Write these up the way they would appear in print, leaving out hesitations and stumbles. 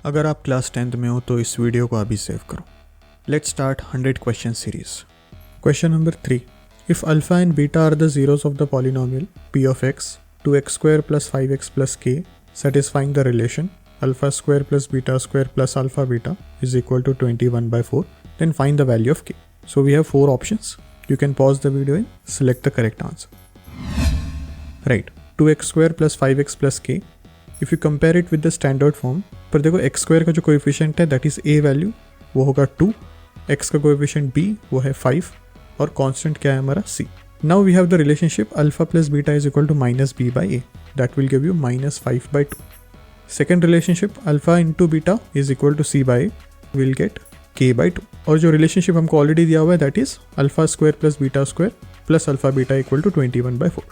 अगर आप class 10th में हो तो इस वीडियो को अभी सेव करो। Let's start 100 question series. Question number 3, if alpha and beta are the zeros of the polynomial p of x 2x square plus 5x plus k satisfying the relation alpha square plus beta square plus alpha beta is equal to 21/4, then find the value of k. So we have 4 options. You can pause the video and select the correct answer. Right, 2x square plus 5x plus k. If you compare it with the standard form, पर देखो x square का जो coefficient है that is a value वो होगा 2, x का coefficient b वो है 5 और कांस्टेंट क्या है हमारा c. Now we have the relationship alpha plus beta is equal to minus b by a, that will give you minus 5/2. Second relationship alpha into beta is equal to c by will get k/2. और जो relationship हमको already दिया हुआ है that is alpha square plus beta square plus alpha beta equal to 21/4.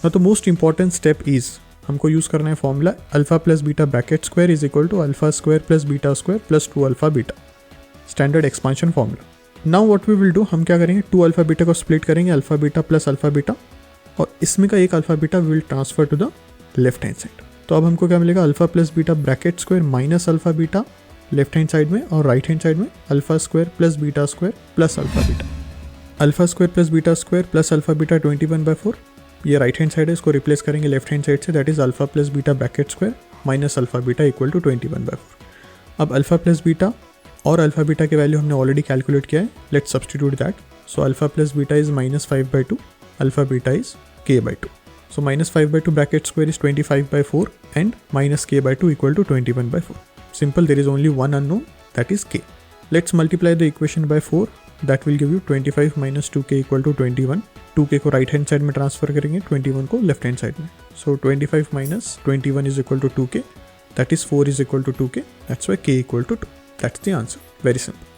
Now the most important step is हमको use करना है formula alpha plus beta bracket square is equal to alpha square plus beta square plus 2 alpha beta, standard expansion formula. Now what we will do, हम क्या करेंगे 2 alpha beta को split करेंगे alpha beta plus alpha beta और इसमें का एक alpha beta will transfer to the left hand side. तो अब हमको क्या मिलेगा alpha plus beta bracket square minus alpha beta left hand side में और राइट हैंड साइड में alpha square plus beta square plus alpha beta. Alpha square plus beta square plus alpha beta 21/4, ये right hand side है, इसको replace करेंगे left hand side से, that is alpha plus beta bracket square minus alpha beta equal to 21/4. अब alpha plus beta और alpha beta की value हमने already calculate किया है, let's substitute that. So alpha plus beta is minus 5/2, alpha beta is k/2. So minus 5/2 bracket square is 25/4 and minus k/2 equal to 21/4. Simple, there is only one unknown that is k. Let's multiply the equation by 4, that will give you 25 minus 2k equal to 21. 2k को right hand side में transfer करेंगे, 21 को left hand side में. So 25 minus 21 is equal to 2k, that is 4 is equal to 2k, that's why k equal to 2. That's the answer, very simple.